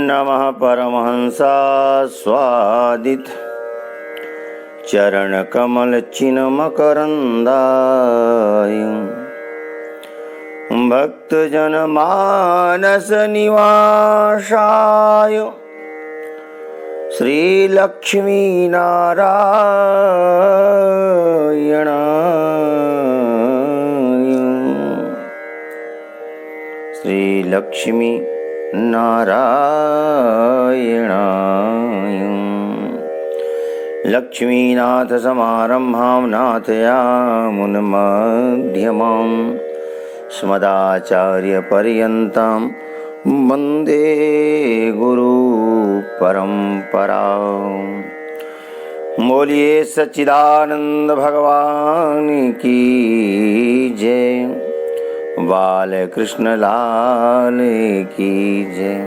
नमः परमहंसास्वादित चरणकमलचिन्मकरन्दाय भक्तजनमानसनिवासाय श्रीलक्ष्मीनारायणाय श्रीलक्ष्मीनारायणाय लक्ष्मीनाथसमारम्भां नाथयामुनमध्यमाम् अस्मदाचार्यपर्यन्तां वन्दे गुरुपरम्पराम्। बोलिए सच्चिदानंद भगवान की जय, बालकृष्ण लाल की जय।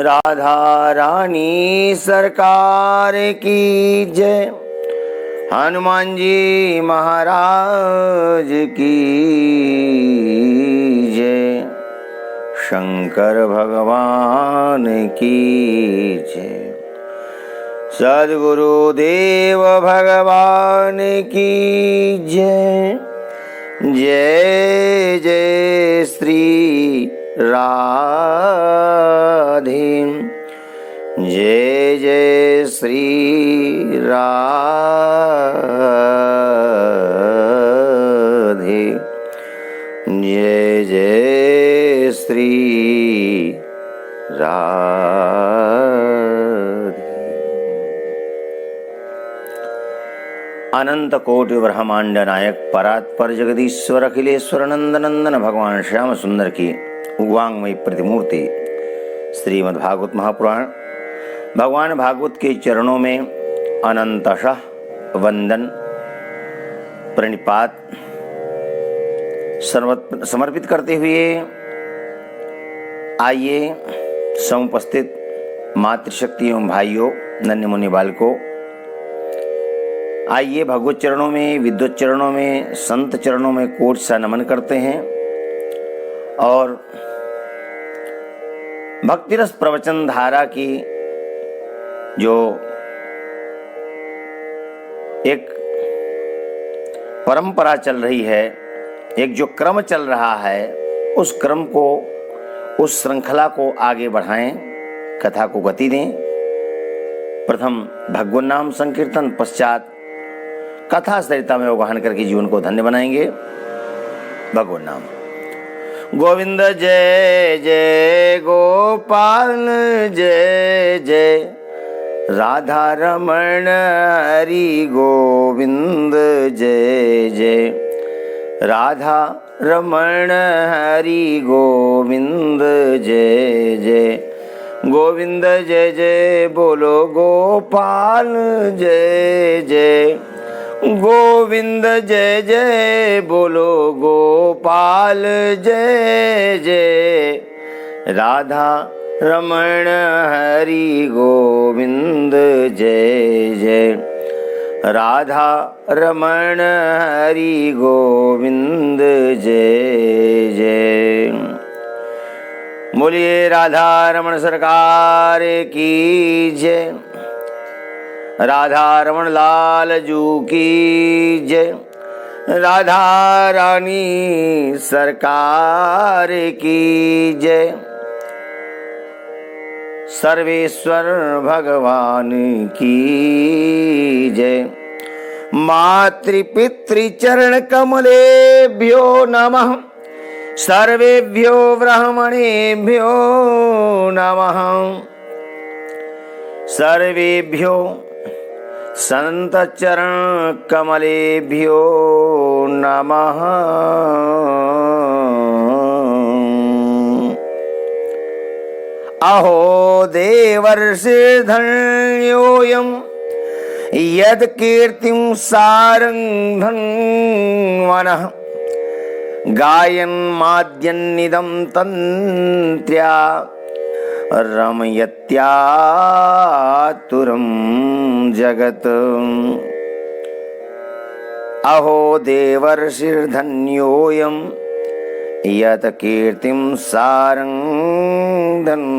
राधा रानी सरकार की जय, हनुमान जी महाराज की जय, शंकर भगवान की जय, सद्गुरुदेव भगवान की जय। जय जय श्री राधे, जय जय श्री राधे, जय जय श्री राधे। अनंत कोटि ब्रह्मांड नायक परात्पर जगदीश्वर अखिलेश्वर नंदनंदन भगवान श्याम सुंदर की वांगमयी प्रतिमूर्ति श्रीमद्भागवत महापुराण भगवान भागवत के चरणों में अनंतशः वंदन प्रणिपात समर्पित करते हुए आइए समुपस्थित मातृशक्ति एवं भाइयों, नन्हे मुन्ने बालकों, आइए भगवत चरणों में, विद्वत चरणों में, संत चरणों में कोट सा नमन करते हैं और भक्तिरस प्रवचन धारा की जो एक परंपरा चल रही है, एक जो क्रम चल रहा है, उस क्रम को, उस श्रृंखला को आगे बढ़ाएं, कथा को गति दें। प्रथम भगवान नाम संकीर्तन, पश्चात कथा सरिता में अवगाहन करके जीवन को धन्य बनाएंगे। भगवान नाम। गोविंद जय जय गोपाल जय जय, राधा रमण हरि गोविंद जय जय, राधा रमण हरि गोविंद जय जय, गोविंद जय जय बोलो गोपाल जय जय, गोविंद जय जय बोलो गोपाल जय जय, राधा रमण हरि गोविंद जय जय, राधा रमण हरि गोविंद जय जय। बोलिए राधा रमण सरकार की जय, राधा रमण लाल जू की जय, राधा रानी सरकार की जय, सर्वेश्वर भगवान की जय। मातृपितृचरण कमलेभ्यो नमः, सर्वेभ्यो ब्राह्मणेभ्यो नमः, सर्वेभ्यो संत चरण कमलेभ्यो नमः। अहो देवर्षिर्धन्योऽयं यद् कीर्तिं सारंधन्वनः, गायन्माद्यन्निदं तन्त्र्या रमयत्यातुरं जगत्। अहो देवर्षिर्धन्योऽयं यत कीर्तिं सारं धन्वनः।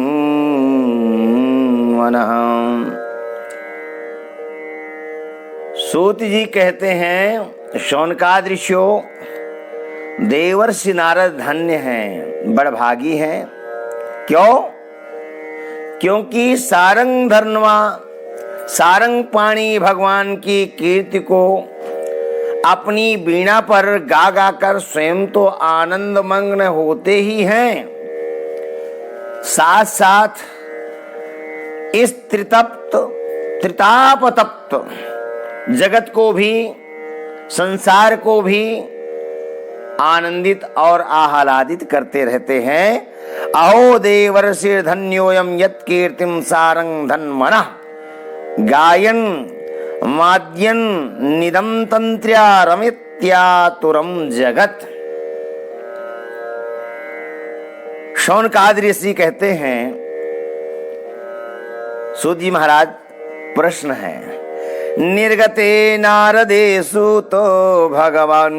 सूत जी कहते हैं, शौनकादि ऋषियों, देवर्षि नारद धन्य हैं, बड़भागी हैं। क्यों? क्योंकि सारंग धन्वा, सारंग पाणी भगवान की कीर्ति को अपनी वीणा पर गा गा कर स्वयं तो आनंद मग्न होते ही हैं, साथ साथ इस त्रिताप तप्त जगत को भी, संसार को भी आनंदित और आह्लादित करते रहते हैं। अहो देवर्षि धन्योयम यत् कीर्तिम सारंग धन्मनः, गायन वाद्यन निदम तंत्र्या रमित्यातुरम जगत। शौनकादि ऋषि कहते हैं, सूत जी महाराज, प्रश्न है, निर्गते नारदे सूतो भगवान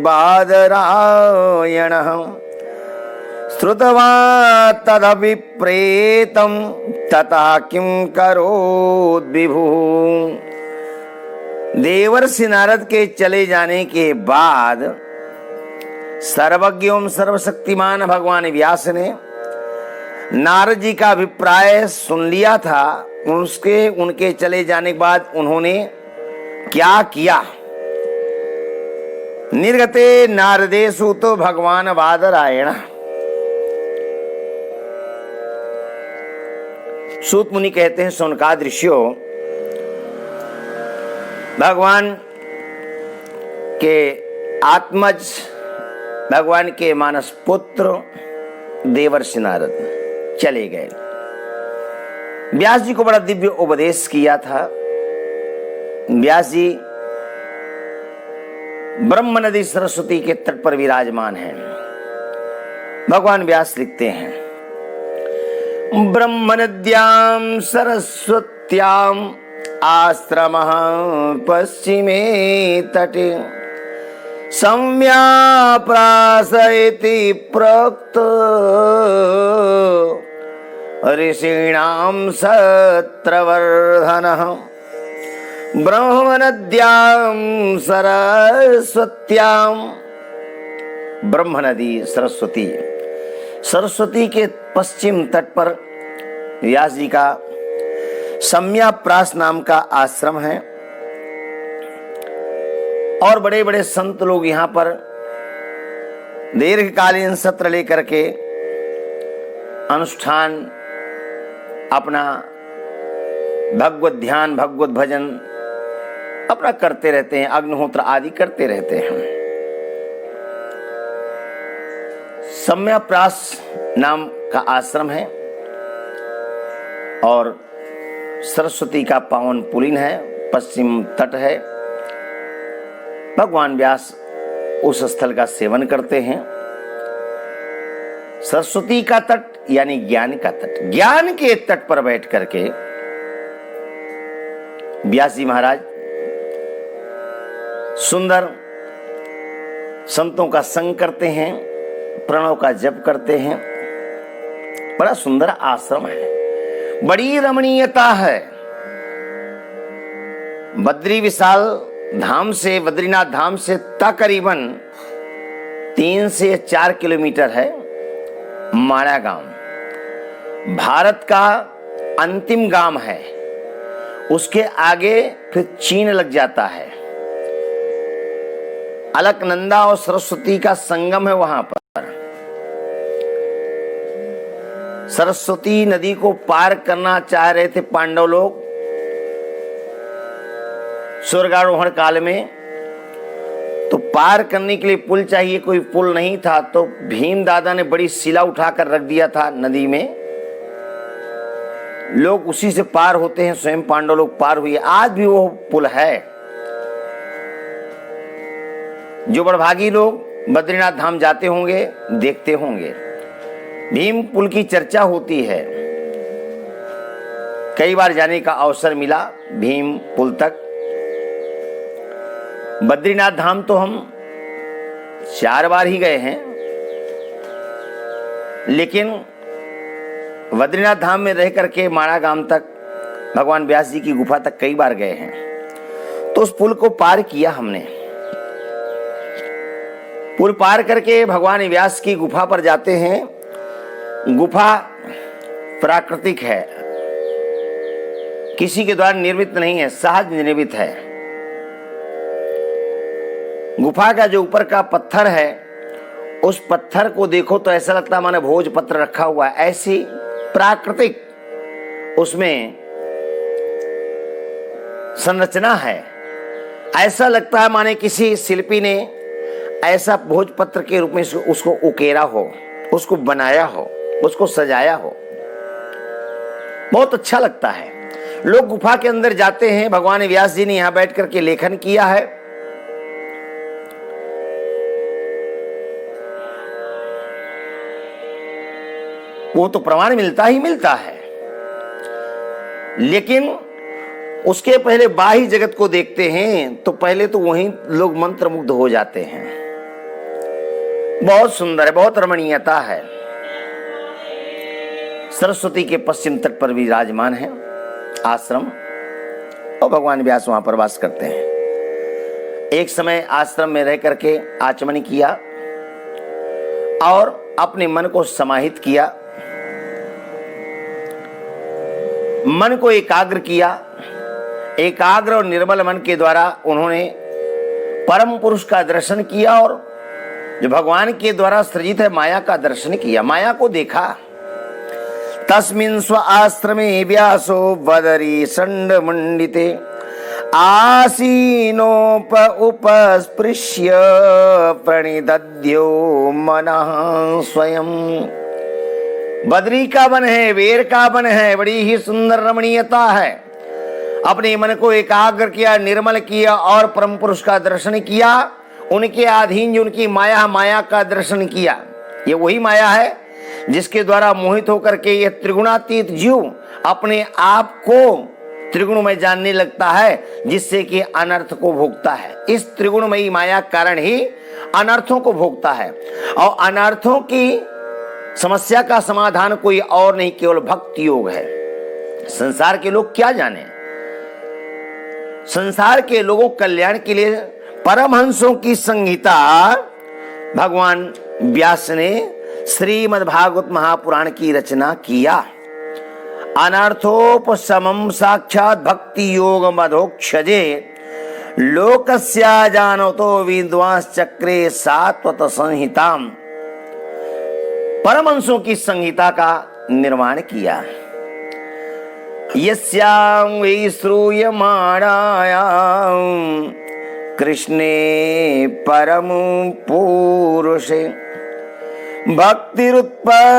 बादरायणः, श्रुत्वा तदभिप्रेतं तथा किं करोत् विभुः। देवर्षि नारद के चले जाने के बाद सर्वज्ञ एवं सर्वशक्तिमान भगवान व्यास ने नारद जी का अभिप्राय सुन लिया था। उनके चले जाने के बाद उन्होंने क्या किया? निर्गते नारदेषु तो भगवान बादरायण। सूत मुनि कहते हैं, शौनकादि ऋषियों, भगवान के आत्मज, भगवान के मानस पुत्र देवर्षि नारद चले गए। व्यास जी को बड़ा दिव्य उपदेश किया था। व्यास जी ब्रह्म नदी सरस्वती के तट पर विराजमान हैं। भगवान व्यास लिखते हैं, ब्रह्म नद्यां सरस्वत्यां आश्रमः पश्चिमे तटे सम्याप्रासयति प्रोक्त ऋषीणां सत्रवर्धनः। ब्रह्मनद्यां सरस्वत्यां, ब्रह्म नदी सरस्वती, सरस्वती के पश्चिम तट पर व्यास जी का सम्याप्रास नाम का आश्रम है और बड़े बड़े संत लोग यहाँ पर दीर्घकालीन सत्र लेकर के अनुष्ठान, अपना भगवत ध्यान, भगवत भजन अपना करते रहते हैं, अग्निहोत्र आदि करते रहते हैं। सम्याप्रास नाम का आश्रम है और सरस्वती का पावन पुलिन है, पश्चिम तट है। भगवान व्यास उस स्थल का सेवन करते हैं। सरस्वती का तट यानी ज्ञान का तट, ज्ञान के तट पर बैठ करके व्यास जी महाराज सुंदर संतों का संग करते हैं, प्रणव का जप करते हैं। बड़ा सुंदर आश्रम है, बड़ी रमणीयता है। बद्री विशाल धाम से, बद्रीनाथ धाम से तकरीबन 3 से 4 किलोमीटर है माड़ा गांव। भारत का अंतिम गांव है, उसके आगे फिर चीन लग जाता है। अलकनंदा और सरस्वती का संगम है वहां पर। सरस्वती नदी को पार करना चाह रहे थे पांडव लोग स्वर्गारोहण काल में, तो पार करने के लिए पुल चाहिए, कोई पुल नहीं था, तो भीम दादा ने बड़ी शिला उठाकर रख दिया था नदी में। लोग उसी से पार होते हैं, स्वयं पांडव लोग पार हुए। आज भी वो पुल है। जो बड़भागी लोग बद्रीनाथ धाम जाते होंगे देखते होंगे, भीम पुल की चर्चा होती है। कई बार जाने का अवसर मिला भीम पुल तक। बद्रीनाथ धाम तो हम 4 बार ही गए हैं, लेकिन बद्रीनाथ धाम में रह करके माणा गांव तक, भगवान व्यास जी की गुफा तक कई बार गए हैं। तो उस पुल को पार किया हमने। पुल पार करके भगवान व्यास की गुफा पर जाते हैं। गुफा प्राकृतिक है, किसी के द्वारा निर्मित नहीं है, सहज निर्मित है। गुफा का जो ऊपर का पत्थर है, उस पत्थर को देखो तो ऐसा लगता है माने भोजपत्र रखा हुआ है, ऐसी प्राकृतिक उसमें संरचना है। ऐसा लगता है माने किसी शिल्पी ने ऐसा भोजपत्र के रूप में उसको उकेरा हो, उसको बनाया हो, उसको सजाया हो। बहुत अच्छा लगता है। लोग गुफा के अंदर जाते हैं। भगवान व्यास जी ने यहां बैठ करके लेखन किया है। वो तो प्रमाण मिलता ही मिलता है, लेकिन उसके पहले बाह्य जगत को देखते हैं तो पहले तो वहीं लोग मंत्रमुग्ध हो जाते हैं। बहुत सुंदर है, बहुत रमणीयता है। सरस्वती के पश्चिम तट पर विराजमान है आश्रम, और भगवान व्यास वहां पर वास करते हैं। एक समय आश्रम में रह करके आचमन किया और अपने मन को समाहित किया, मन को एकाग्र किया। एकाग्र और निर्मल मन के द्वारा उन्होंने परम पुरुष का दर्शन किया और जो भगवान के द्वारा सृजित है माया का दर्शन किया, माया को देखा। तस्मिन् स्व आश्रमे व्यासो बदरी षण्ड मंडिते आसीनोप उपस्पृश्य प्रणिदध्यो मनः स्वयं। बद्री का वन है, वेर का वन है, बड़ी ही सुंदर रमणीयता है। अपने मन को एकाग्र किया, निर्मल किया और परम पुरुष का दर्शन किया। उनके अधीन जो उनकी माया, माया का दर्शन किया। ये वही माया है जिसके द्वारा मोहित होकर के ये त्रिगुणातीत जीव अपने आप को त्रिगुण में जानने लगता है, जिससे कि अनर्थ को भोगता है। इस त्रिगुणमयी माया कारण ही अनर्थों को भोगता है, और अनर्थों की समस्या का समाधान कोई और नहीं, केवल भक्ति योग है। संसार के लोग क्या जाने, संसार के लोगों कल्याण के लिए परमहंसों की संहिता भगवान व्यास ने श्रीमद् भागवत महापुराण की रचना किया। अनर्थोपशमं साक्षात् भक्ति योग मधोक्षजे लोकस्या जानतो विद्वांस चक्रे सात्वत संहिताम। परमहंसों की संहिता का निर्माण किया। यस्यां वै श्रूयमाणायां कृष्णे परम पुरुषे भक्तिरुत्पद्यते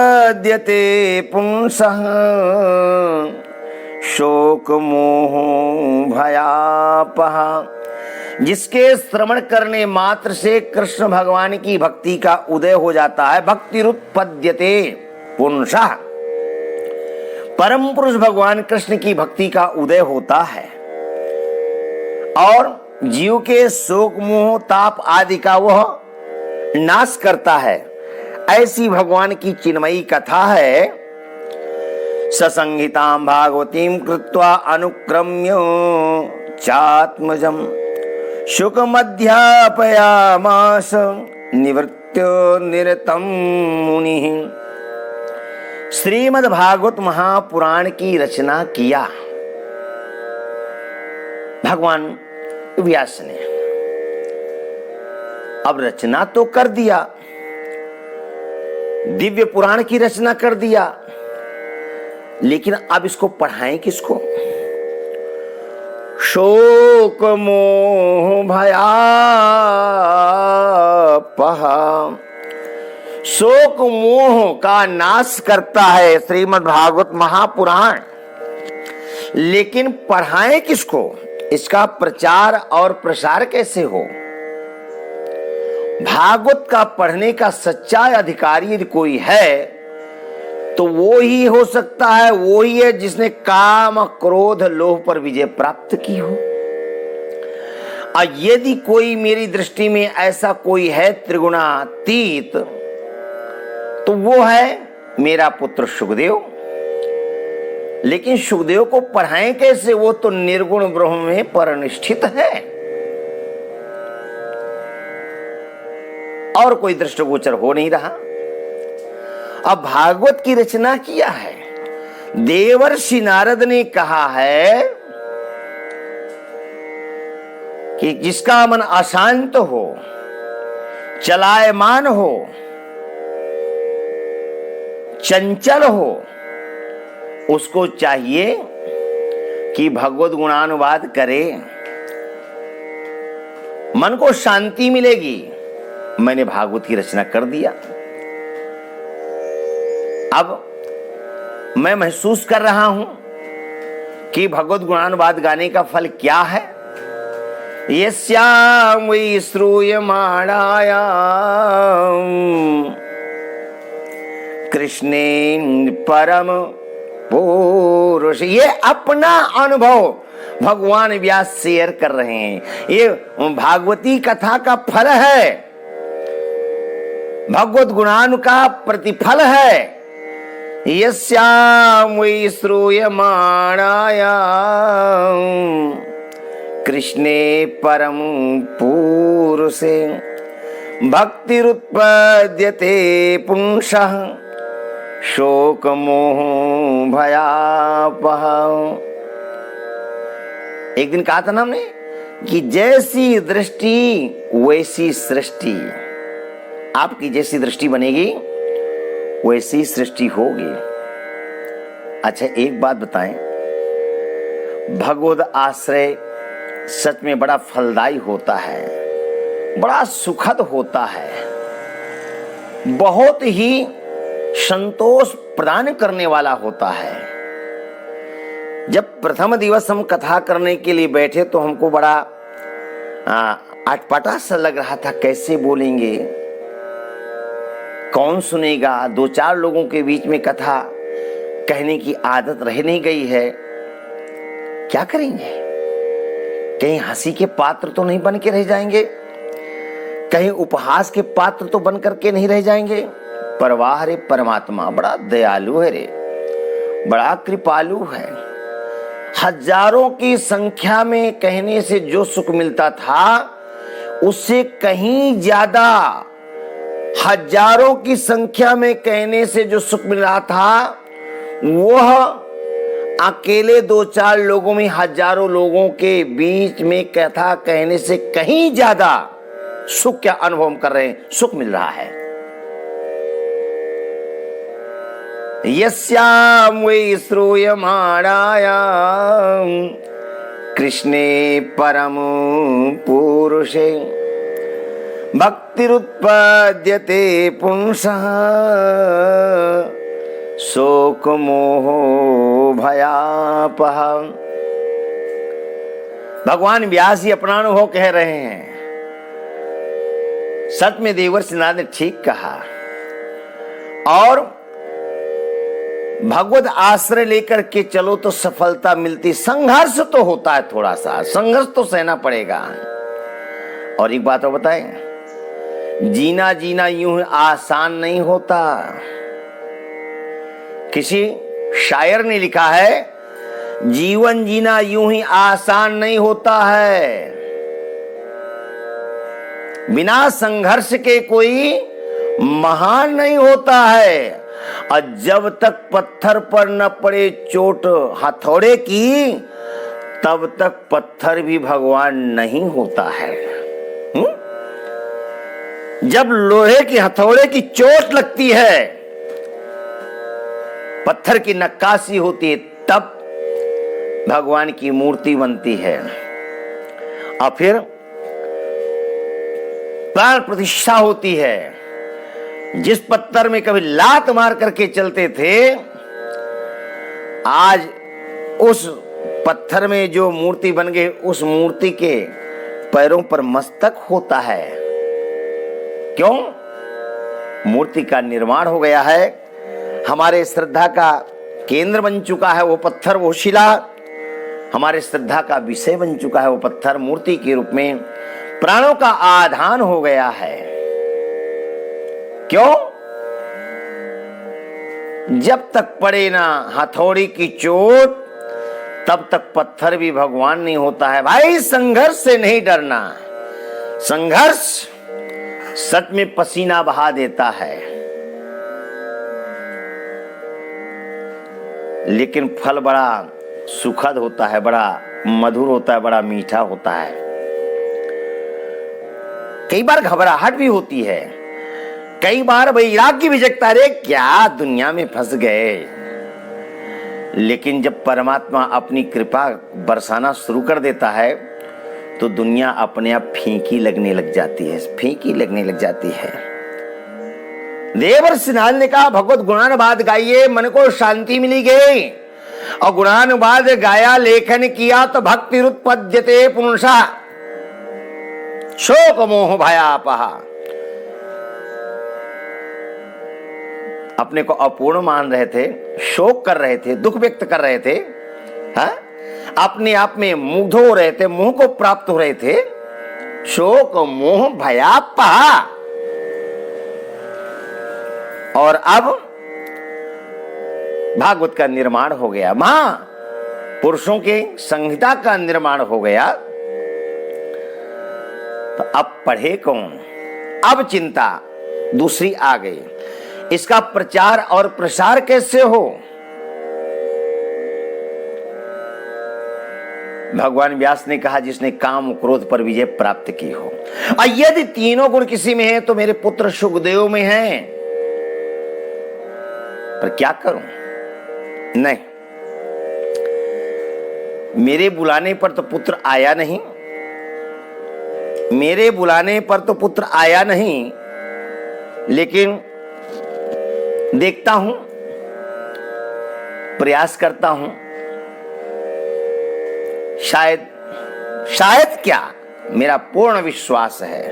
पुंसः शोक मोह भयापः। जिसके श्रवण करने मात्र से कृष्ण भगवान की भक्ति का उदय हो जाता है। भक्तिरुत्पद्यते पुंसः, परम पुरुष भगवान कृष्ण की भक्ति का उदय होता है और जीव के शोक मोह ताप आदि का वह नाश करता है। ऐसी भगवान की चिन्मयी कथा है। ससंहितां भागवतीं कृत्वा अनुक्रम्य चात्मजं शुकमध्यापयामास निवृत्य निरतं मुनिः। श्रीमद् भागवत महापुराण की रचना किया भगवान व्यास ने। अब रचना तो कर दिया, दिव्य पुराण की रचना कर दिया, लेकिन अब इसको पढ़ाएं किसको? शोक मोह भयापः, शोक मोह का नाश करता है श्रीमद् भागवत महापुराण, लेकिन पढ़ाएं किसको? इसका प्रचार और प्रसार कैसे हो? भागवत का पढ़ने का सच्चा अधिकारी यदि कोई है तो वो ही हो सकता है, वो ही है जिसने काम क्रोध लोभ पर विजय प्राप्त की हो। और यदि कोई मेरी दृष्टि में ऐसा कोई है त्रिगुणातीत, तो वो है मेरा पुत्र सुखदेव। लेकिन सुखदेव को पढ़ाएं कैसे? वो तो निर्गुण ब्रह्म में परनिष्ठित है और कोई दृष्टिगोचर हो नहीं रहा। अब भागवत की रचना किया है, देवर्षि नारद ने कहा है कि जिसका मन अशांत हो, चलायमान हो, चंचल हो, उसको चाहिए कि भगवत गुणानुवाद करे, मन को शांति मिलेगी। मैंने भागवत की रचना कर दिया। अब मैं महसूस कर रहा हूं कि भगवत गुणानुवाद गाने का फल क्या है। यस्यां वै श्रूयमाणायां कृष्णे परम पुरुष, ये अपना अनुभव भगवान व्यास शेयर कर रहे हैं। ये भागवती कथा का फल है, भगवत गुणानु का प्रतिफल है। यस्यां वै श्रूयमाणायां कृष्णे परम पुरुषे भक्तिरुत्पद्यते पुंसः शोक मोह भयापह। एक दिन कहा था ना हमने कि जैसी दृष्टि वैसी सृष्टि। आपकी जैसी दृष्टि बनेगी वैसी सृष्टि होगी। अच्छा, एक बात बताएं, भगवद आश्रय सच में बड़ा फलदायी होता है, बड़ा सुखद होता है, बहुत ही संतोष प्रदान करने वाला होता है। जब प्रथम दिवस हम कथा करने के लिए बैठे तो हमको बड़ा अटपटा सा लग रहा था, कैसे बोलेंगे, कौन सुनेगा। दो चार लोगों के बीच में कथा कहने की आदत रह नहीं गई है, क्या करेंगे? कहीं हंसी के पात्र तो नहीं बन के रह जाएंगे, कहीं उपहास के पात्र तो बन करके नहीं रह जाएंगे। पर वाह रे, परमात्मा बड़ा दयालु है रे, बड़ा कृपालु है। हजारों की संख्या में कहने से जो सुख मिलता था, उससे कहीं ज्यादा हजारों की संख्या में कहने से जो सुख मिल रहा था, वह अकेले दो चार लोगों में हजारों लोगों के बीच में कथा कहने से कहीं ज्यादा सुख क्या अनुभव कर रहे हैं, सुख मिल रहा है। यस्यां वै श्रूयमाणायां कृष्णे परम पुरुषे भक्तिरुत्पद्यते पुंसः शोक मोह भयापह। भगवान व्यास जी अपना अनुभव कह रहे हैं। सच में देवर्षि नारद ने ठीक कहा। और भगवत आश्रय लेकर के चलो तो सफलता मिलती। संघर्ष तो होता है, थोड़ा सा संघर्ष तो सहना पड़ेगा। और एक बात और बताएं, जीना जीना यूं आसान नहीं होता। किसी शायर ने लिखा है, जीवन जीना यूं ही आसान नहीं होता है, बिना संघर्ष के कोई महान नहीं होता है। और जब तक पत्थर पर न पड़े चोट हथौड़े की, तब तक पत्थर भी भगवान नहीं होता है। जब लोहे की हथौड़े की चोट लगती है, पत्थर की नक्काशी होती है, तब भगवान की मूर्ति बनती है। और फिर प्राण प्रतिष्ठा होती है। जिस पत्थर में कभी लात मार करके चलते थे, आज उस पत्थर में जो मूर्ति बन गई, उस मूर्ति के पैरों पर मस्तक होता है। क्यों? मूर्ति का निर्माण हो गया है, हमारे श्रद्धा का केंद्र बन चुका है वो पत्थर, वो शिला। हमारे श्रद्धा का विषय बन चुका है। वो पत्थर मूर्ति के रूप में प्राणों का आधान हो गया है। क्यों? जब तक पड़े ना हथौड़ी की चोट तब तक पत्थर भी भगवान नहीं होता है। भाई संघर्ष से नहीं डरना। संघर्ष सच में पसीना बहा देता है, लेकिन फल बड़ा सुखद होता है, बड़ा मधुर होता है, बड़ा मीठा होता है। कई बार घबराहट भी होती है, कई बार वैराग्य भी जगता है, क्या दुनिया में फंस गए। लेकिन जब परमात्मा अपनी कृपा बरसाना शुरू कर देता है तो दुनिया अपने आप फीकी लगने लग जाती है, फीकी लगने लग जाती है। देवर्षि नारद ने कहा भगवत गुणानुवाद गाइए, मन को शांति मिली गई। और गुणानुवाद गाया, लेखन किया तो भक्ति उत्पद्यते पुरुषा शोक मोह भयापहा। अपने को अपूर्ण मान रहे थे, शोक कर रहे थे, दुख व्यक्त कर रहे थे, हा? अपने आप में मुग्ध हो रहे थे, मोह को प्राप्त हो रहे थे। शोक मोह भयापहा। और अब भागवत का निर्माण हो गया, महापुरुषों के संहिता का निर्माण हो गया। तो अब पढ़े कौन? अब चिंता दूसरी आ गई, इसका प्रचार और प्रसार कैसे हो? भगवान व्यास ने कहा जिसने काम क्रोध पर विजय प्राप्त की हो। और यदि तीनों गुण किसी में है तो मेरे पुत्र सुखदेव में है। पर क्या करूं? नहीं, मेरे बुलाने पर तो पुत्र आया नहीं, मेरे बुलाने पर तो पुत्र आया नहीं, लेकिन देखता हूं, प्रयास करता हूं, शायद क्या, मेरा पूर्ण विश्वास है,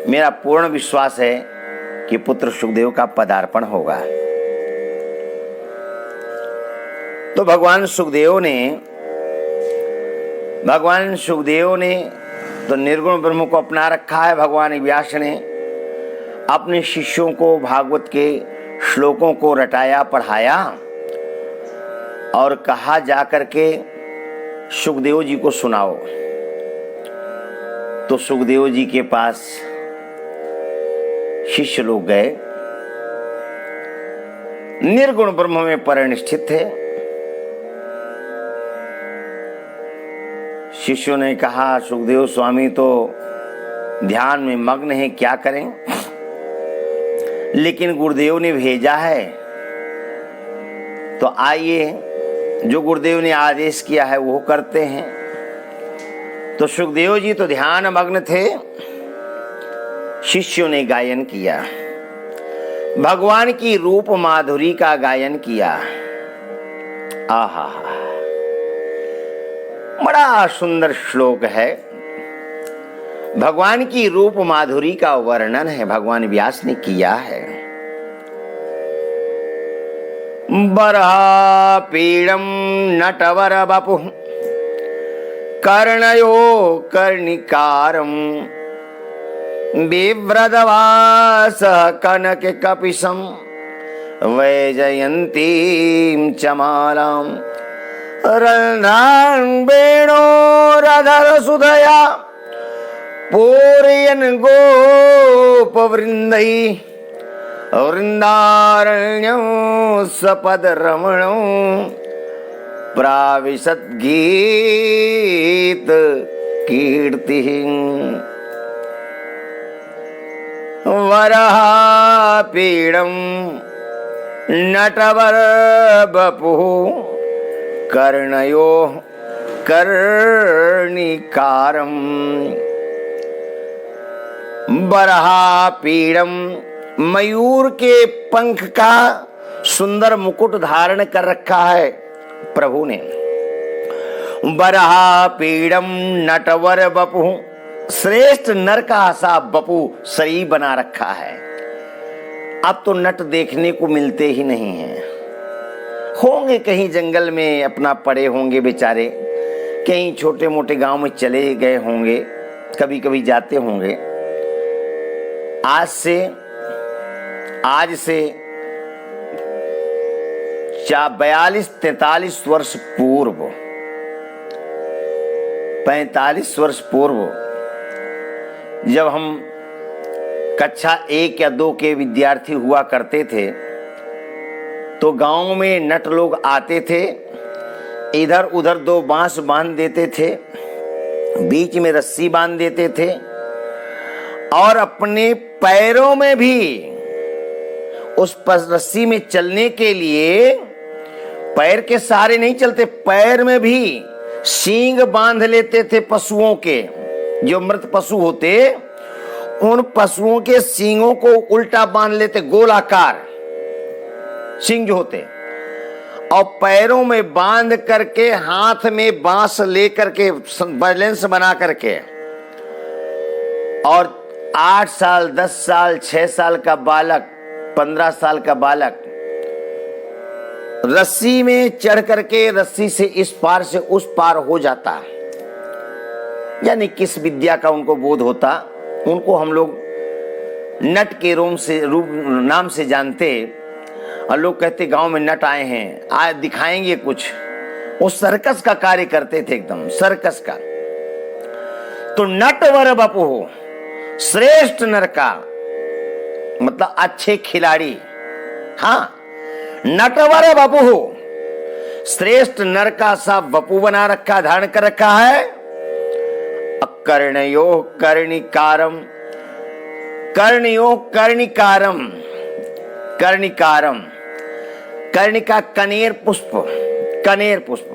मेरा पूर्ण विश्वास है कि पुत्र सुखदेव का पदार्पण होगा। तो भगवान सुखदेव ने तो निर्गुण ब्रह्म को अपना रखा है। भगवान व्यास ने अपने शिष्यों को भागवत के श्लोकों को रटाया, पढ़ाया और कहा जाकर के सुखदेव जी को सुनाओ। तो सुखदेव जी के पास शिष्य लोग गए, निर्गुण ब्रह्म में परिनिष्ठित थे। शिष्यों ने कहा सुखदेव स्वामी तो ध्यान में मग्न है, क्या करें? लेकिन गुरुदेव ने भेजा है तो आइए, जो गुरुदेव ने आदेश किया है वो करते हैं। तो सुखदेव जी तो ध्यान मग्न थे, शिष्यों ने गायन किया, भगवान की रूप माधुरी का गायन किया। आहा, बड़ा सुंदर श्लोक है, भगवान की रूप माधुरी का वर्णन है, भगवान व्यास ने किया है। बरहा पीड़म नटवर बपु कर्णयो कर्णिकारम बिव्रदवास कनक कपिशम वैजयंतीं चमालाम रन्ध्रान् वेणोरधर सुधया पूरयन् गोपवृन्दै वृन्दारण्यं सपद रमणं प्राविशत् गीत कीर्तिः वराहपीडं नटवर बपुः कर्णयोः कर्णिकारम् बरहापीडम, मयूर के पंख का सुंदर मुकुट धारण कर रखा है प्रभु ने। बरहापीडम नटवर बपु, श्रेष्ठ नर का सा बपु शरीर बना रखा है। अब तो नट देखने को मिलते ही नहीं हैं, होंगे कहीं जंगल में अपना पड़े होंगे बेचारे, कहीं छोटे मोटे गांव में चले गए होंगे, कभी कभी जाते होंगे। आज से 42-43 वर्ष पूर्व, 45 वर्ष पूर्व, जब हम कक्षा 1 या 2 के विद्यार्थी हुआ करते थे तो गांव में नट लोग आते थे, इधर उधर 2 बांस बांध देते थे, बीच में रस्सी बांध देते थे और अपने पैरों में भी उस रस्सी में चलने के लिए पैर के सहारे नहीं चलते, पैर में भी सींग बांध लेते थे पशुओं के। जो मृत पशु होते उन पशुओं के सींगों को उल्टा बांध लेते, गोलाकार सींग जो होते, और पैरों में बांध करके हाथ में बांस लेकर के बैलेंस बना करके, और 8 साल 10 साल 6 साल का बालक 15 साल का बालक रस्सी में चढ़ करके रस्सी से इस पार से उस पार हो जाता। यानी किस विद्या का उनको बोध होता, उनको हम लोग नट के रूप नाम से जानते। और लोग कहते गांव में नट आए हैं, आज दिखाएंगे कुछ। वो सर्कस का कार्य करते थे, एकदम सर्कस का। तो नटवर बपु हो, श्रेष्ठ नर का मतलब अच्छे खिलाड़ी। हाँ, नटवर बपु हो, श्रेष्ठ नर का सा बपु बना रखा, धारण कर रखा है। कर्णयो कर्णिकारम, कर्णयो कर्णिकारम, कर्णिकारम, कर्णिका कनेर पुष्प, कनेर पुष्प।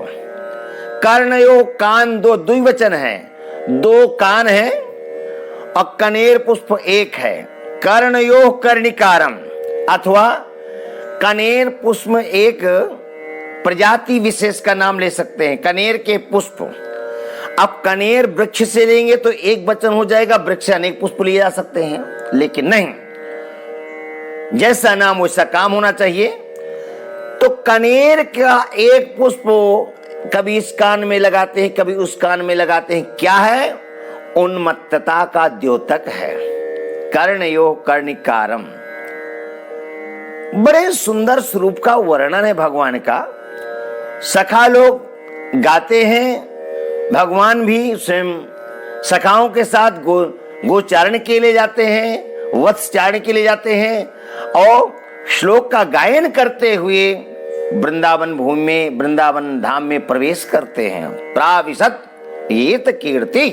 कर्णयो कान, 2 द्विवचन है, 2 कान है, और कनेर पुष्प 1 है। कर्णयो कर्णिकारम अथवा कनेर पुष्प एक प्रजाति विशेष का नाम ले सकते हैं, कनेर के पुष्प। अब कनेर वृक्ष से लेंगे तो एक वचन हो जाएगा, वृक्ष से अनेक पुष्प लिए जा सकते हैं, लेकिन नहीं, जैसा नाम वैसा काम होना चाहिए। तो कनेर का एक पुष्प कभी इस कान में लगाते हैं, कभी उस कान में लगाते हैं। क्या है? उन्मत्तता का द्योतक है। कर्णयो कर्णिकारम, बड़े सुंदर स्वरूप का वर्णन है भगवान का। सखा लोग गाते हैं, भगवान भी स्वयं सखाओं के साथ गोचारण के लिए जाते हैं, वत्स चारण के लिए जाते हैं, और श्लोक का गायन करते हुए वृंदावन भूमि में, वृंदावन धाम में प्रवेश करते हैं। प्राविशत येत कीर्ति,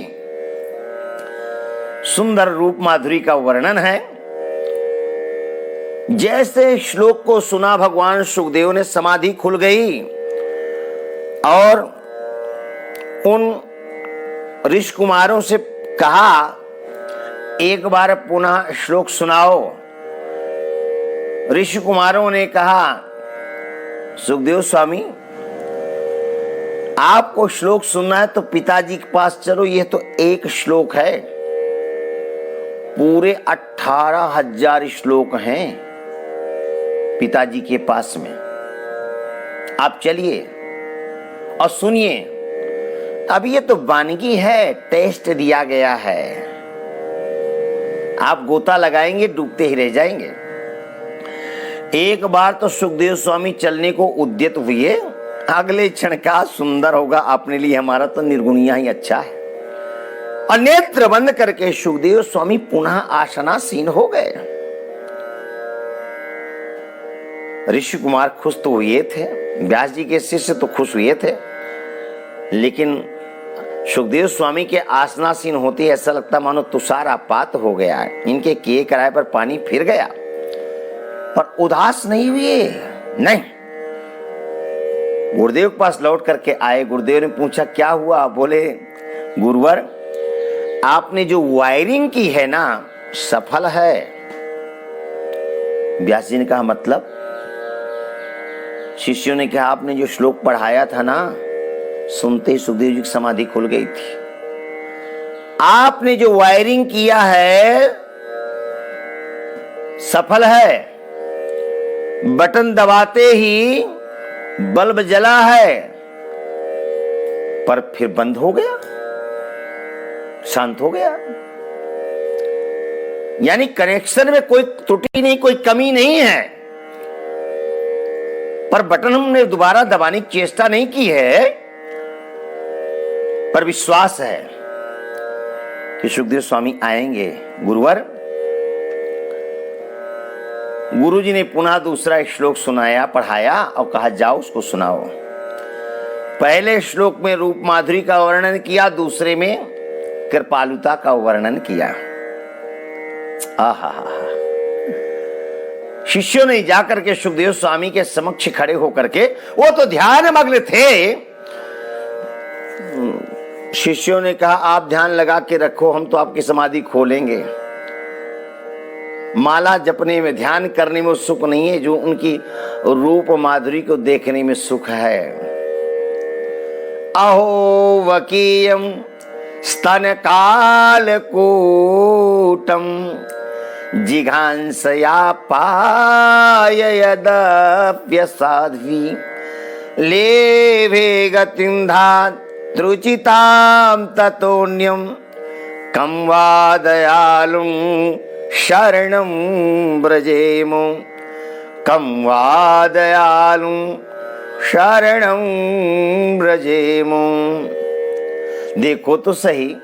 सुंदर रूप माधुरी का वर्णन है। जैसे श्लोक को सुना भगवान सुखदेव ने समाधि खुल गई और उन ऋषि कुमारों से कहा, एक बार पुनः श्लोक सुनाओ। ऋषि कुमारों ने कहा, सुखदेव स्वामी आपको श्लोक सुनना है तो पिताजी के पास चलो, यह तो एक श्लोक है, पूरे 18,000 श्लोक हैं पिताजी के पास में। आप चलिए और सुनिए। अब ये तो वानगी है, टेस्ट दिया गया है, आप गोता लगाएंगे डूबते ही रह जाएंगे। एक बार तो सुखदेव स्वामी चलने को उद्यत हुए, अगले क्षण का सुंदर होगा अपने लिए, हमारा तो निर्गुणिया ही अच्छा है। और नेत्र बंद करके सुखदेव स्वामी पुनः आसनासीन हो गए। ऋषि कुमार खुश तो हुए थे, व्यास जी के शिष्य तो खुश हुए थे, लेकिन सुखदेव स्वामी के आसनासीन होते ऐसा लगता मानो तुषारपात हो गया है, इनके किए कराए पर पानी फिर गया। पर उदास नहीं हुए, नहीं, गुरुदेव के पास लौट करके आए। गुरुदेव ने पूछा क्या हुआ? बोले गुरुवर आपने जो वायरिंग की है ना सफल है। व्यास जी ने कहा मतलब? शिष्यों ने कहा आपने जो श्लोक पढ़ाया था ना, सुनते ही सुखदेव जी की समाधि खुल गई थी। आपने जो वायरिंग किया है सफल है। बटन दबाते ही बल्ब जला है पर फिर बंद हो गया, शांत हो गया। यानी कनेक्शन में कोई त्रुटि नहीं, कोई कमी नहीं है, पर बटन हमने दोबारा दबाने की चेष्टा नहीं की है, पर विश्वास है कि सुखदेव स्वामी आएंगे। गुरुवर, गुरुजी ने पुनः दूसरा श्लोक सुनाया, पढ़ाया और कहा जाओ उसको सुनाओ। पहले श्लोक में रूप माधुरी का वर्णन किया, दूसरे में कृपालुता का वर्णन किया। आहा, शिष्यों ने जाकर के सुखदेव स्वामी के समक्ष खड़े होकर के, वो तो ध्यान मग्न थे, शिष्यों ने कहा आप ध्यान लगा के रखो, हम तो आपकी समाधि खोलेंगे। माला जपने में, ध्यान करने में सुख नहीं है जो उनकी रूप माधुरी को देखने में सुख है। अहो वकीयम स्तन कालकूटम जिघांसया पाययदप्यसाध्वी लेभे गतिं धातृचितां ततोऽन्यं कं वा दयालुं शरणं व्रजेम, कं वा दयालुं शरणं व्रजेम। देखो तो सही,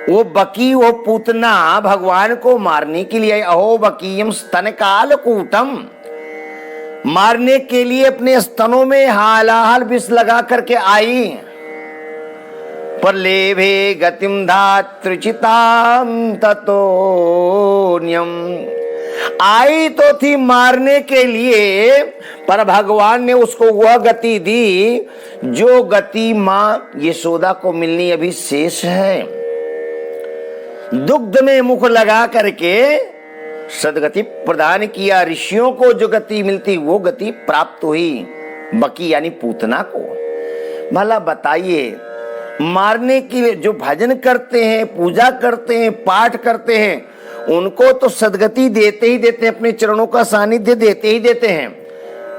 वो बकी, वो पूतना भगवान को मारने के लिए, अहो बकीयम स्तन कालकूटम, मारने के लिए अपने स्तनों में हालाहल विष लगा करके आई। पर लेभे गतिम धातृचिताम ततोऽन्यम, आई तो थी मारने के लिए, पर भगवान ने उसको वह गति दी जो गति माँ यशोदा को मिलनी अभी शेष है। दुग्ध में मुख लगा करके सदगति प्रदान किया, ऋषियों को जो गति मिलती वो गति प्राप्त हुई बकी यानी पूतना को। भला बताइए, मारने के लिए जो भजन करते हैं, पूजा करते हैं, पाठ करते हैं, उनको तो सदगति देते ही देते हैं, अपने चरणों का सानिध्य देते ही देते हैं।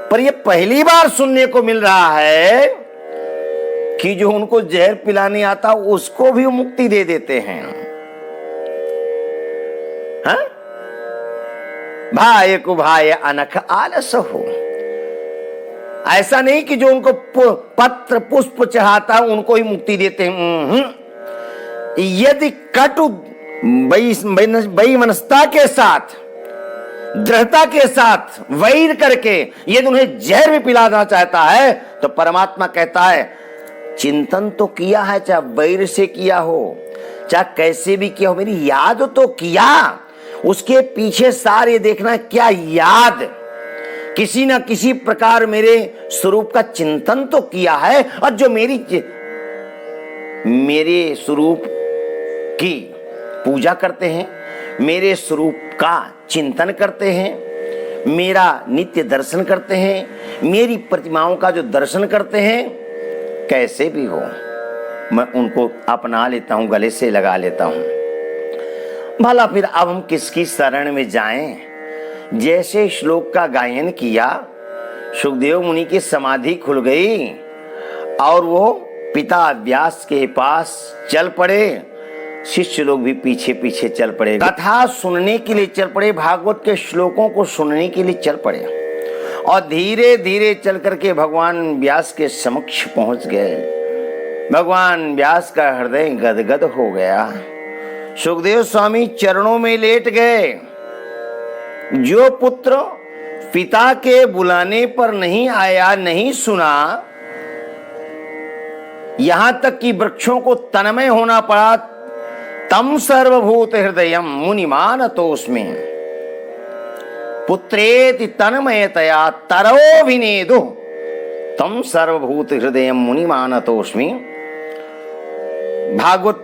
पर ये पहली बार सुनने को मिल रहा है कि जो उनको जहर पिलाने आता उसको भी मुक्ति दे देते हैं। हाँ? भाई को भाई अनख आलस हो। ऐसा नहीं कि जो उनको पत्र पुष्प चढ़ाता उनको ही मुक्ति देते हैं। यदि कटु वैमनस्यता के साथ, दृढ़ता के साथ वैर करके यदि उन्हें जहर भी पिलाना चाहता है तो परमात्मा कहता है चिंतन तो किया है, चाहे वैर से किया हो, चाहे कैसे भी किया हो, मेरी याद तो किया। उसके पीछे सारे देखना क्या याद, किसी ना किसी प्रकार मेरे स्वरूप का चिंतन तो किया है, और जो मेरे स्वरूप की पूजा करते हैं, मेरे स्वरूप का चिंतन करते हैं, मेरा नित्य दर्शन करते हैं, मेरी प्रतिमाओं का जो दर्शन करते हैं, कैसे भी हो मैं उनको अपना लेता हूं, गले से लगा लेता हूं। भला फिर अब हम किसकी शरण में जाएं? जैसे श्लोक का गायन किया, सुखदेव मुनि की समाधि खुल गई और वो पिता व्यास के पास चल पड़े। शिष्य लोग भी पीछे पीछे चल पड़े, कथा सुनने के लिए चल पड़े, भागवत के श्लोकों को सुनने के लिए चल पड़े, और धीरे धीरे चल करके भगवान व्यास के समक्ष पहुंच गए। भगवान व्यास का हृदय गदगद हो गया। सुखदेव स्वामी चरणों में लेट गए। जो पुत्र पिता के बुलाने पर नहीं आया, नहीं सुना, यहां तक कि वृक्षों को तन्मय होना पड़ा, तम सर्वभूत हृदयम मुनिमानतोस्मि पुत्रेति तन्मयतया तरोभिनेदु तम सर्वभूत हृदयम मुनिमानतोस्मि। भागवत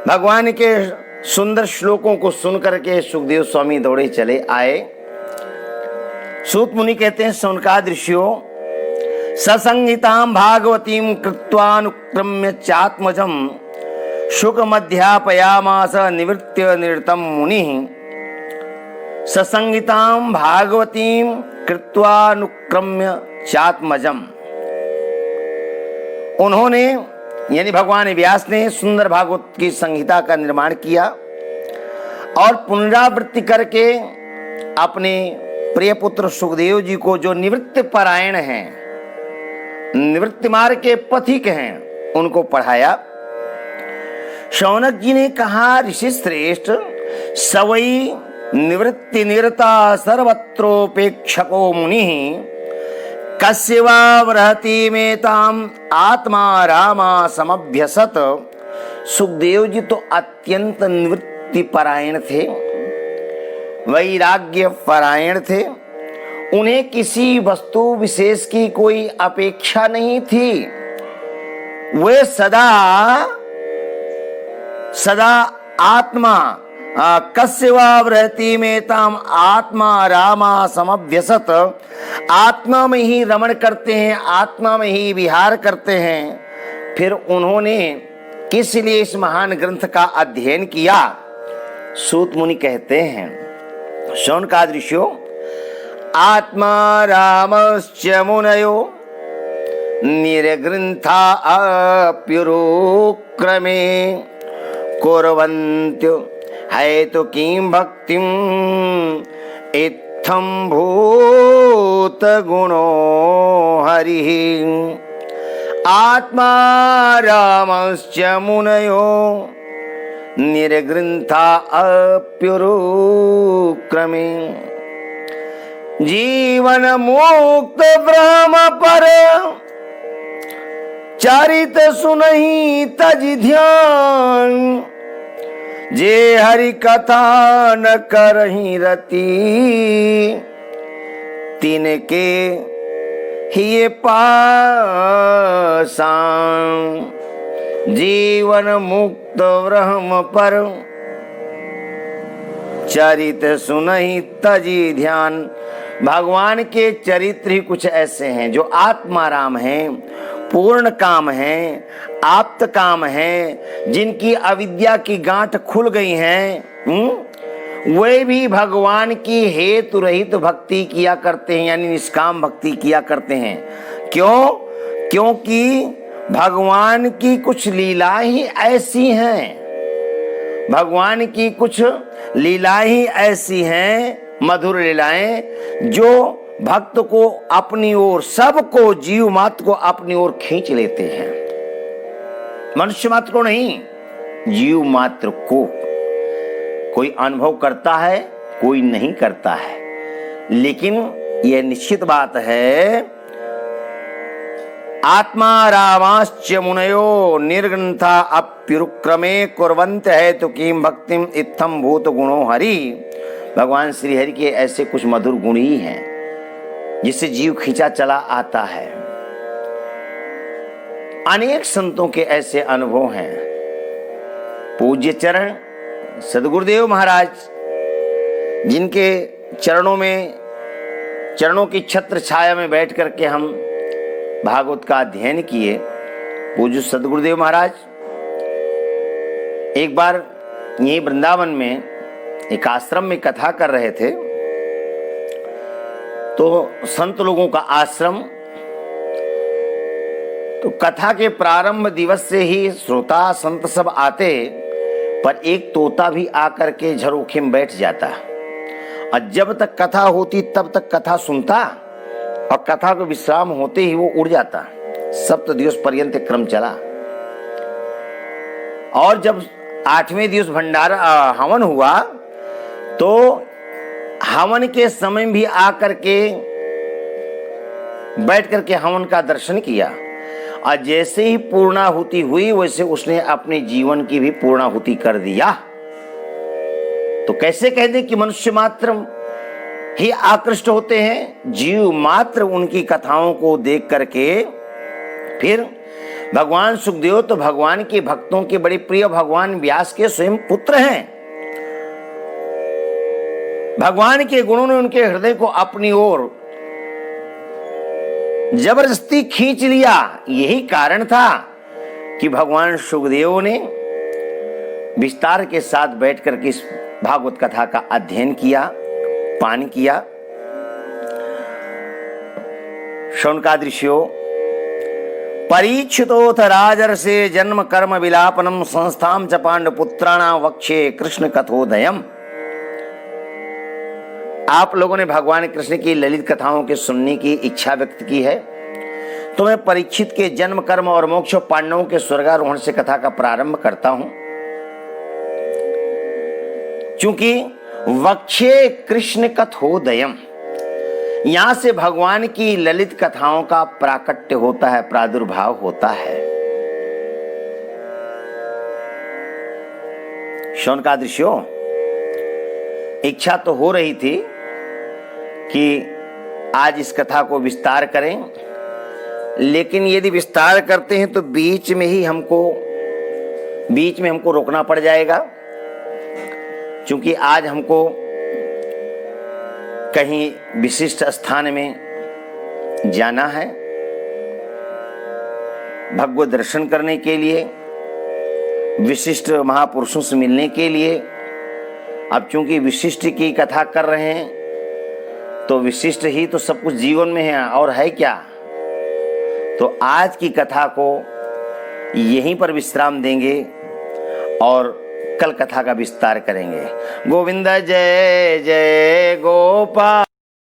भगवान के सुंदर श्लोकों को सुनकर के सुखदेव स्वामी दौड़े चले आए। सूत मुनि कहते हैं, सौनकादि ऋषियों, ससंहितां भागवतीं कृत्वानुक्रम्य चात्मजं शुक मध्यापयामास निवृत्य निरतं मुनिः। ससंहितां भागवतीं कृत्वानुक्रम्य चात्मजम। उन्होंने यानी भगवान व्यास ने सुंदर भागवत की संहिता का निर्माण किया और पुनरावृत्ति करके अपने प्रिय पुत्र सुखदेव जी को, जो निवृत्ति परायण हैं, निवृत्ति मार्ग के पथिक हैं, उनको पढ़ाया। शौनक जी ने कहा, ऋषि श्रेष्ठ, सवई निवृत्ति निरता सर्वत्रोपेक्षको मुनि कस्यवा वृहति में ताम आत्मा रामा समभ्यसत। सुखदेव जी तो अत्यंत निवृत्ति परायण थे, वैराग्य परायण थे। उन्हें किसी वस्तु विशेष की कोई अपेक्षा नहीं थी। वे सदा सदा आत्मा कस्यवा वृहति में ताम आत्मा रामा समभ्यसत, आत्मा में ही रमण करते हैं, आत्मा में ही विहार करते हैं। फिर उन्होंने किस लिए इस महान ग्रंथ का अध्ययन किया? सूत मुनि कहते हैं, शौनकादि ऋषियों, आत्मा रामश्च मुनयो निर्ग्रंथा अप्युरुक्रमे कुर्वन्त्यो हेतु किं भक्तिं इत्थं भूत गुणो हरिः। आत्मा रामश्च मुनयो निर्ग्रंथा अप्युरुक्रमे जीवन मुक्त ब्रह्म पर चरित सुनहि तज ध्यान। जे हरि कथा न करहि रति तिनके ही पासान। जीवन मुक्त ब्रह्म पर चरित सुनहि तजी ध्यान। भगवान के चरित्र ही कुछ ऐसे हैं जो आत्माराम हैं, पूर्ण काम हैं, आप्त काम हैं, जिनकी अविद्या की गांठ खुल गई हैं। वे भी भगवान की हेतु रहित भक्ति किया करते हैं, यानी निष्काम भक्ति किया करते हैं। क्यों? क्योंकि भगवान की कुछ लीलाएं ही ऐसी हैं, भगवान की कुछ लीलाएं ही ऐसी हैं, मधुर लीलाएं, जो भक्त को अपनी ओर, सबको, जीव मात्र को अपनी ओर खींच लेते हैं। मनुष्य मात्र को नहीं, जीव मात्र को। कोई अनुभव करता है, कोई नहीं करता है, लेकिन यह निश्चित बात है, आत्मा रामाश्च मुनयो निर्ग्रंथा अप्युरुक्रमे कुर्वन्त हेतु किं भक्तिम इत्थं भूत गुणो हरि। भगवान श्री हरि के ऐसे कुछ मधुर गुण ही हैं जिससे जीव खींचा चला आता है। अनेक संतों के ऐसे अनुभव हैं। पूज्य चरण सद्गुरुदेव महाराज, जिनके चरणों की छत्र छाया में बैठ करके हम भागवत का अध्ययन किए, पूज्य सद्गुरुदेव महाराज एक बार यही वृंदावन में एक आश्रम में कथा कर रहे थे। तो संत लोगों का आश्रम, तो कथा के प्रारंभ दिवस से ही श्रोता संत सब आते, पर एक तोता भी आकर के झरोखे में बैठ जाता और जब तक कथा होती तब तक कथा सुनता और कथा को विश्राम होते ही वो उड़ जाता। सप्त दिवस पर्यंत क्रम चला और जब 8वें दिवस भंडारा हवन हुआ तो हवन के समय भी आकर के बैठ करके हवन का दर्शन किया और जैसे ही पूर्णाहुति हुई वैसे उसने अपने जीवन की भी पूर्णाहुति कर दिया। तो कैसे कह दे कि मनुष्य मात्र ही आकृष्ट होते हैं, जीव मात्र उनकी कथाओं को देख करके। फिर भगवान सुखदेव तो भगवान के भक्तों के बड़े प्रिय भगवान व्यास के स्वयं पुत्र हैं। भगवान के गुणों ने उनके हृदय को अपनी ओर जबरदस्ती खींच लिया। यही कारण था कि भगवान सुखदेव ने विस्तार के साथ बैठकर के इस भागवत कथा का अध्ययन किया, पान किया। शौनकादृश्यो परीक्षितोथ राजर्षे जन्म कर्म विलापनम संस्थाम च पांडुपुत्राणां वक्षे कृष्ण कथोदयम। आप लोगों ने भगवान कृष्ण की ललित कथाओं के सुनने की इच्छा व्यक्त की है, तो मैं परीक्षित के जन्म कर्म और मोक्ष पांडवों के स्वर्गारोहण से कथा का प्रारंभ करता हूं। क्योंकि वक्षे कृष्ण कथोदयम, यहां से भगवान की ललित कथाओं का प्राकट्य होता है, प्रादुर्भाव होता है। शौनकादृश्यो, इच्छा तो हो रही थी कि आज इस कथा को विस्तार करें, लेकिन यदि विस्तार करते हैं तो बीच में हमको रोकना पड़ जाएगा, क्योंकि आज हमको कहीं विशिष्ट स्थान में जाना है भगवत दर्शन करने के लिए, विशिष्ट महापुरुषों से मिलने के लिए। अब चूंकि विशिष्ट की कथा कर रहे हैं तो विशिष्ट ही तो सब कुछ जीवन में है, और है क्या। तो आज की कथा को यहीं पर विश्राम देंगे और कल कथा का विस्तार करेंगे। गोविंद जय जय गोपाल।